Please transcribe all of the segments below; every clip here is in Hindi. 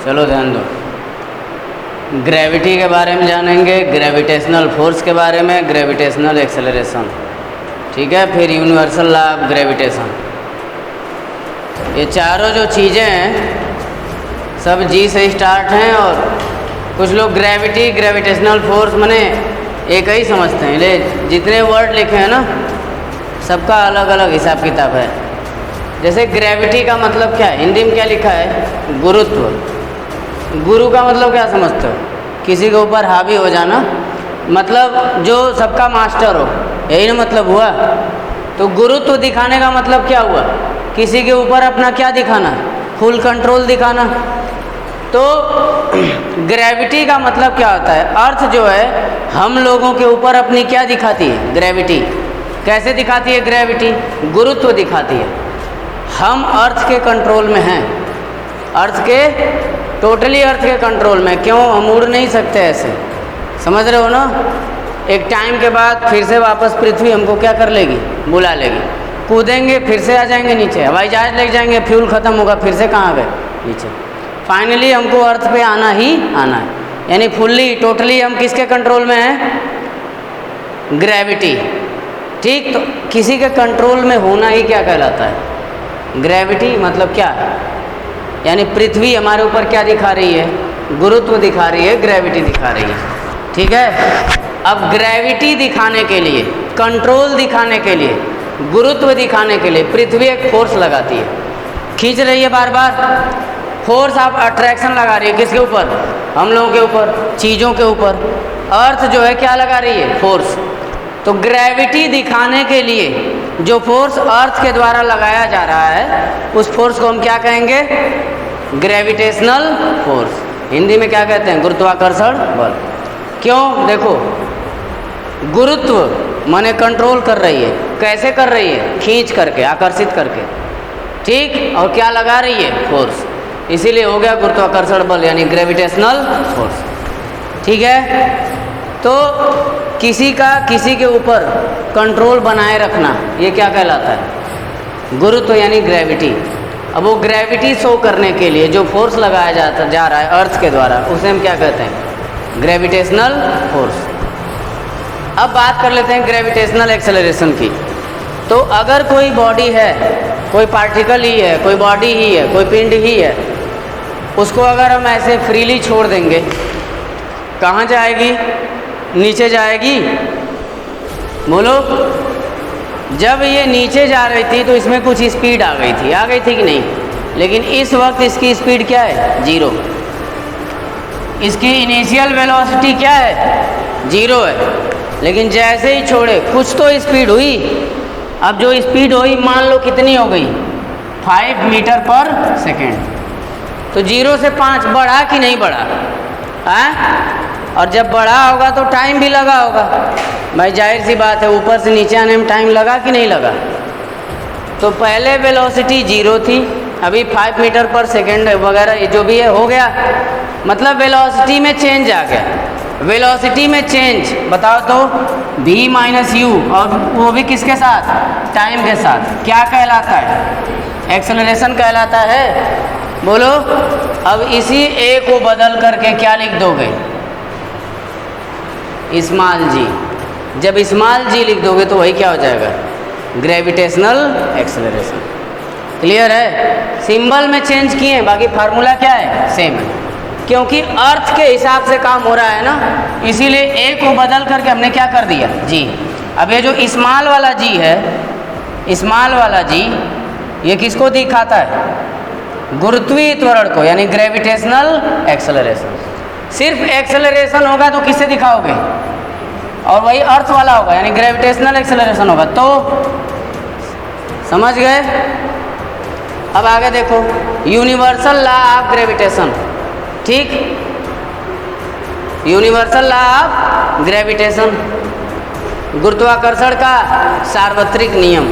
चलो ध्यान दो। ग्रेविटी के बारे में जानेंगे, ग्रेविटेशनल फोर्स के बारे में, ग्रेविटेशनल एक्सेलरेशन, ठीक है, फिर यूनिवर्सल लॉ ऑफ ग्रेविटेशन। ये चारों जो चीज़ें हैं सब जी से स्टार्ट हैं, और कुछ लोग ग्रेविटी, ग्रेविटेशनल फोर्स माने एक ही समझते हैं। ले जितने वर्ड लिखे हैं ना सबका अलग अलग हिसाब किताब है। जैसे ग्रेविटी का मतलब क्या है, हिंदी में क्या लिखा है, गुरुत्व। गुरु का मतलब क्या समझते हो, किसी के ऊपर हावी हो जाना, मतलब जो सबका मास्टर हो, यही ना मतलब हुआ। तो गुरुत्व दिखाने का मतलब क्या हुआ, किसी के ऊपर अपना क्या दिखाना, फुल कंट्रोल दिखाना। तो ग्रेविटी का मतलब क्या होता है, अर्थ जो है हम लोगों के ऊपर अपनी क्या दिखाती है, ग्रेविटी। कैसे दिखाती है ग्रेविटी, गुरुत्व दिखाती है। हम अर्थ के कंट्रोल में हैं, अर्थ के टोटली अर्थ के कंट्रोल में। क्यों, हम उड़ नहीं सकते ऐसे, समझ रहे हो ना। एक टाइम के बाद फिर से वापस पृथ्वी हमको क्या कर लेगी, बुला लेगी। कूदेंगे फिर से आ जाएंगे नीचे, हवाई जहाज ले जाएंगे, फ्यूल ख़त्म होगा फिर से कहाँ गए, नीचे। फाइनली हमको अर्थ पे आना ही आना है, यानी फुल्ली टोटली हम किसके कंट्रोल में हैं, ग्रेविटी। ठीक, तो किसी के कंट्रोल में होना ही क्या कहलाता है, ग्रेविटी। मतलब क्या है, यानी पृथ्वी हमारे ऊपर क्या दिखा रही है, गुरुत्व दिखा रही है, ग्रेविटी दिखा रही है, ठीक है। अब ग्रेविटी दिखाने के लिए, कंट्रोल दिखाने के लिए, गुरुत्व दिखाने के लिए पृथ्वी एक फोर्स लगाती है, खींच रही है बार बार। फोर्स आप अट्रैक्शन लगा रही है किसके ऊपर, हम लोगों के ऊपर, चीज़ों के ऊपर। अर्थ जो है क्या लगा रही है, फोर्स। तो ग्रेविटी दिखाने के लिए जो फोर्स अर्थ के द्वारा लगाया जा रहा है उस फोर्स को हम क्या कहेंगे, ग्रेविटेशनल फोर्स। हिंदी में क्या कहते हैं, गुरुत्वाकर्षण बल। क्यों, देखो गुरुत्व माने कंट्रोल कर रही है, कैसे कर रही है, खींच करके, आकर्षित करके, ठीक। और क्या लगा रही है, फोर्स, इसीलिए हो गया गुरुत्वाकर्षण बल यानी ग्रेविटेशनल फोर्स, ठीक है। तो किसी का किसी के ऊपर कंट्रोल बनाए रखना ये क्या कहलाता है, गुरुत्व यानी ग्रेविटी। अब वो ग्रेविटी शो करने के लिए जो फोर्स लगाया जा रहा है अर्थ के द्वारा, उसे हम क्या कहते हैं, ग्रेविटेशनल फोर्स। अब बात कर लेते हैं ग्रेविटेशनल एक्सेलरेशन की। तो अगर कोई बॉडी है, कोई पार्टिकल ही है, कोई बॉडी ही है, कोई पिंड ही है, उसको अगर हम ऐसे फ्रीली छोड़ देंगे, कहाँ जाएगी, नीचे जाएगी। बोलो, जब ये नीचे जा रही थी तो इसमें कुछ स्पीड आ गई थी कि नहीं, लेकिन इस वक्त इसकी स्पीड क्या है, 0। इसकी इनिशियल वेलोसिटी क्या है, 0 है। लेकिन जैसे ही छोड़े कुछ तो स्पीड हुई। अब जो स्पीड हुई मान लो कितनी हो गई, 5 मीटर पर सेकेंड। तो 0 से 5 बढ़ा कि नहीं बढ़ा, है? और जब बढ़ा होगा तो टाइम भी लगा होगा भाई, जाहिर सी बात है, ऊपर से नीचे आने में टाइम लगा कि नहीं लगा। तो पहले वेलोसिटी 0 थी, अभी 5 मीटर पर सेकेंड वगैरह जो भी है हो गया, मतलब वेलोसिटी में चेंज आ गया। वेलोसिटी में चेंज बताओ तो v माइनस यू, और वो भी किसके साथ, टाइम के साथ, क्या कहलाता है, एक्सेलरेशन कहलाता है। बोलो, अब इसी a को बदल करके क्या लिख दोगे, स्मॉल g। जब स्मॉल g लिख दोगे तो वही क्या हो जाएगा, ग्रेविटेशनल एक्सेलरेशन। क्लियर है, सिंबल में चेंज किए, बाकी फार्मूला क्या है, सेम है। क्योंकि अर्थ के हिसाब से काम हो रहा है ना, इसीलिए ए को बदल करके हमने क्या कर दिया, जी। अब ये जो स्मॉल वाला जी है, स्मॉल वाला जी, ये किसको दिखाता है, गुरुत्वीय त्वरण को, यानी ग्रेविटेशनल एक्सेलरेशन। सिर्फ एक्सेलरेशन होगा तो किससे दिखाओगे, और वही अर्थ वाला होगा यानी ग्रेविटेशनल एक्सेलरेशन होगा। तो समझ गए। अब आगे देखो, यूनिवर्सल लॉ ऑफ ग्रेविटेशन, ठीक, यूनिवर्सल लॉ ऑफ ग्रेविटेशन, गुरुत्वाकर्षण का सार्वत्रिक नियम।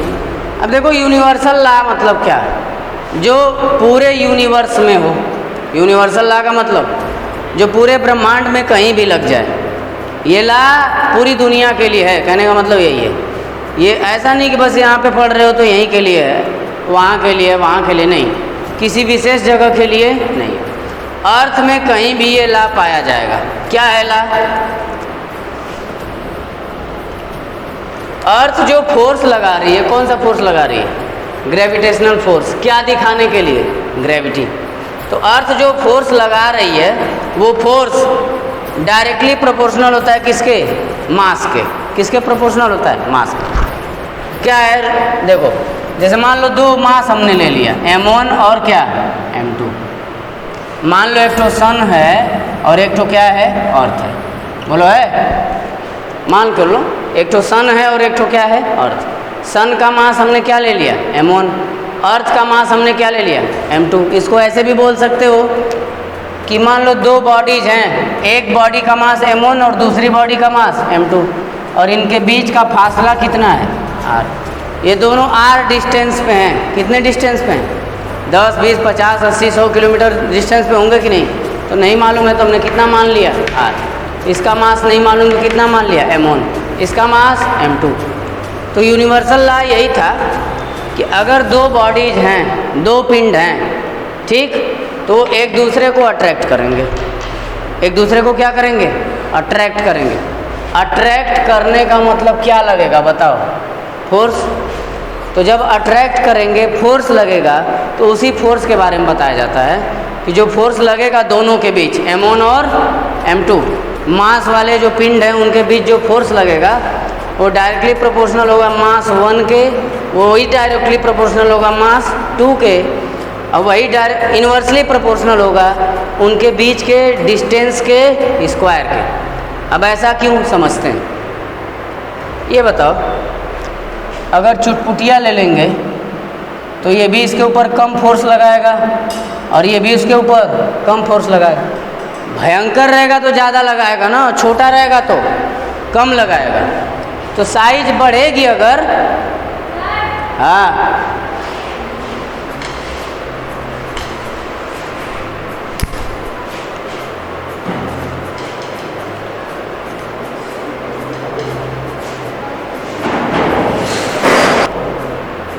अब देखो यूनिवर्सल लॉ मतलब क्या है, जो पूरे यूनिवर्स में हो। यूनिवर्सल लॉ का मतलब जो पूरे ब्रह्मांड में कहीं भी लग जाए। ये लॉ पूरी दुनिया के लिए है, कहने का मतलब यही है। ये ऐसा नहीं कि बस यहाँ पे पढ़ रहे हो तो यहीं के लिए है, वहाँ के लिए, वहाँ के लिए नहीं, किसी विशेष जगह के लिए नहीं। अर्थ में कहीं भी ये ला पाया जाएगा। क्या है ला? अर्थ जो फोर्स लगा रही है, कौन सा फोर्स लगा रही है? Gravitational force. क्या दिखाने के लिए? ग्रेविटी। तो अर्थ जो फोर्स लगा रही है वो फोर्स डायरेक्टली प्रोपोर्शनल होता है किसके? मास के। किसके प्रोपोर्शनल होता है? मास के। क्या है? देखो, जैसे मान लो दो मास हमने ले लिया, m1 और क्या? m2। मान लो एक तो सन है और एक तो क्या है? अर्थ है। बोलो है? मान कर लो एक तो सन है और एक तो क्या है? अर्थ। सन का मास हमने क्या ले लिया? m1। अर्थ का मास हमने क्या ले लिया? m2। इसको ऐसे भी बोल सकते हो कि मान लो दो बॉडीज हैं, एक बॉडी का मास m1 और दूसरी बॉडी का मास m2, और इनके बीच का फासला कितना है? r। ये दोनों r डिस्टेंस पे हैं। कितने डिस्टेंस पे हैं? 10, 20, 50, 80, 100 किलोमीटर डिस्टेंस पे होंगे कि नहीं? तो नहीं मालूम है तो हमने कितना मान लिया? r। इसका मास नहीं मालूम तो कितना मान लिया? m1। इसका मास m2। तो यूनिवर्सल लॉ यही था कि अगर दो बॉडीज हैं, दो पिंड हैं, ठीक, तो एक दूसरे को अट्रैक्ट करेंगे। एक दूसरे को क्या करेंगे? अट्रैक्ट करेंगे। अट्रैक्ट करने का मतलब क्या लगेगा बताओ? फोर्स। तो जब अट्रैक्ट करेंगे फोर्स लगेगा, तो उसी फोर्स के बारे में बताया जाता है कि जो फोर्स लगेगा दोनों के बीच, m1 और m2, मास वाले जो पिंड हैं उनके बीच जो फोर्स लगेगा वो डायरेक्टली प्रोपोर्शनल होगा मास 1 के, वही डायरेक्टली प्रोपोर्शनल होगा मास 2 के, और वही इन्वर्सली प्रोपोर्शनल होगा उनके बीच के डिस्टेंस के स्क्वायर के। अब ऐसा क्यों समझते हैं? ये बताओ, अगर चुटपुटिया ले लेंगे तो ये भी इसके ऊपर कम फोर्स लगाएगा और ये भी इसके ऊपर कम फोर्स लगाएगा। भयंकर रहेगा तो ज़्यादा लगाएगा ना, छोटा रहेगा तो कम लगाएगा। तो साइज बढ़ेगी अगर, हाँ,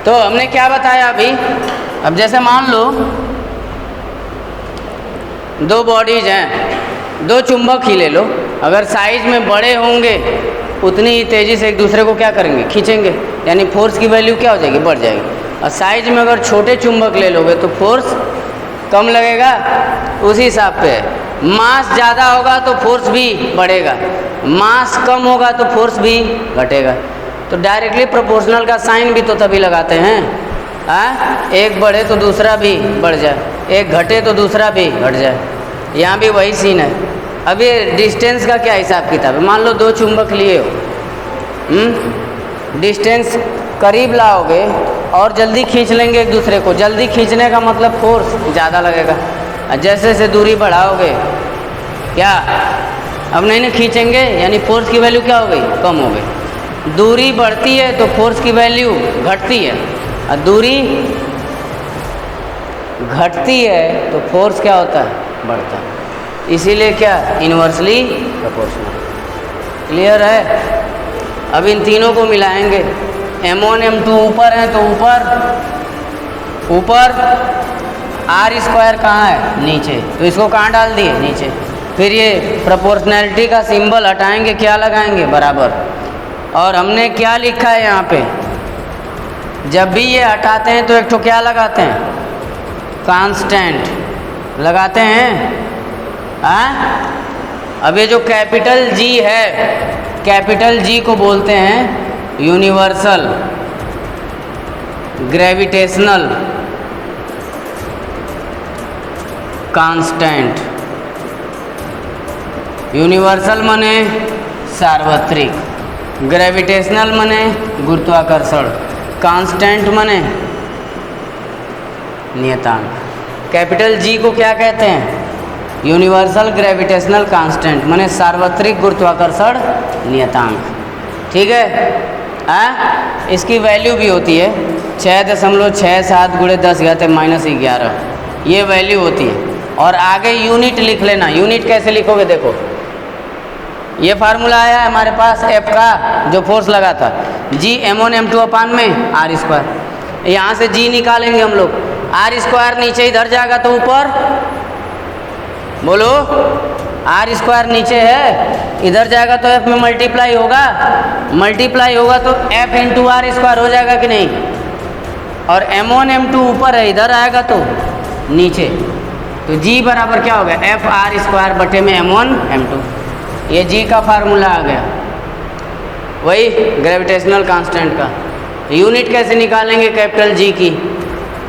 तो हमने क्या बताया अभी? अब जैसे मान लो दो बॉडीज हैं, दो चुंबक ही ले लो, अगर साइज में बड़े होंगे उतनी ही तेज़ी से एक दूसरे को क्या करेंगे? खींचेंगे, यानी फोर्स की वैल्यू क्या हो जाएगी? बढ़ जाएगी। और साइज में अगर छोटे चुंबक ले लोगे तो फोर्स कम लगेगा। उसी हिसाब पे मास ज़्यादा होगा तो फोर्स भी बढ़ेगा, मास कम होगा तो फोर्स भी घटेगा। तो डायरेक्टली प्रोपोर्शनल का साइन भी तो तभी लगाते हैं, हाँ, एक बढ़े तो दूसरा भी बढ़ जाए, एक घटे तो दूसरा भी घट जाए। यहाँ भी वही सीन है। अब ये डिस्टेंस का क्या हिसाब किताब है? मान लो दो चुंबक लिए हो, डिस्टेंस करीब लाओगे और जल्दी खींच लेंगे एक दूसरे को। जल्दी खींचने का मतलब फोर्स ज़्यादा लगेगा, और जैसे जैसे दूरी बढ़ाओगे क्या, अब नहीं खींचेंगे, यानी फोर्स की वैल्यू क्या हो गई? कम हो गई। दूरी बढ़ती है तो फोर्स की वैल्यू घटती है, और दूरी घटती है तो फोर्स क्या होता है? बढ़ता है। इसीलिए क्या? Inversely proportional. क्लियर है? अब इन तीनों को मिलाएंगे, m1 m2 ऊपर है तो ऊपर r स्क्वायर कहाँ है? नीचे, तो इसको कहाँ डाल दिए? नीचे। फिर ये प्रोपोर्शनैलिटी का सिंबल हटाएंगे, क्या लगाएंगे? बराबर। और हमने क्या लिखा है यहाँ पे? जब भी ये हटाते हैं तो एक तो क्या लगाते हैं? कांस्टेंट लगाते हैं, हाँ। अब ये जो कैपिटल G है, कैपिटल G को बोलते हैं यूनिवर्सल ग्रेविटेशनल कांस्टेंट। यूनिवर्सल माने सार्वत्रिक, ग्रेविटेशनल माने गुरुत्वाकर्षण, कांस्टेंट माने नियतांक। कैपिटल G को क्या कहते हैं? यूनिवर्सल ग्रेविटेशनल कांस्टेंट, माने सार्वत्रिक गुरुत्वाकर्षण नियतांक। ठीक है? इसकी वैल्यू भी होती है 6.67 × 10⁻⁻11, ये वैल्यू होती है। और आगे यूनिट लिख लेना। यूनिट कैसे लिखोगे? देखो, ये फार्मूला आया हमारे पास F का, जो फोर्स लगा था, G m1 m2 अपान में r स्क्वायर। यहाँ से G निकालेंगे हम लोग, r स्क्वायर नीचे इधर जाएगा तो ऊपर बोलो, आर स्क्वायर नीचे है, इधर जाएगा तो एफ में मल्टीप्लाई होगा तो एफ इंटू आर स्क्वायर हो जाएगा कि नहीं। और m1 m2 ऊपर है, इधर आएगा तो नीचे, तो g बराबर क्या हो गया, एफ आर स्क्वायर बटे में m1 m2। ये g का फार्मूला आ गया, वही ग्रेविटेशनल कांस्टेंट का। यूनिट कैसे निकालेंगे कैपिटल G की?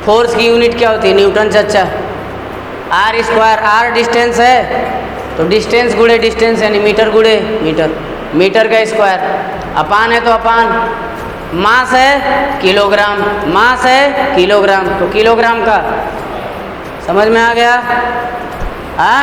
फोर्स की यूनिट क्या होती है, न्यूटन चच्चा। आर स्क्वायर, आर डिस्टेंस है तो डिस्टेंस गुणे डिस्टेंस यानी मीटर गुणे मीटर, मीटर का स्क्वायर। अपान है तो अपान, मास है किलोग्राम, मास है किलोग्राम, तो किलोग्राम का। समझ में आ गया? हाँ,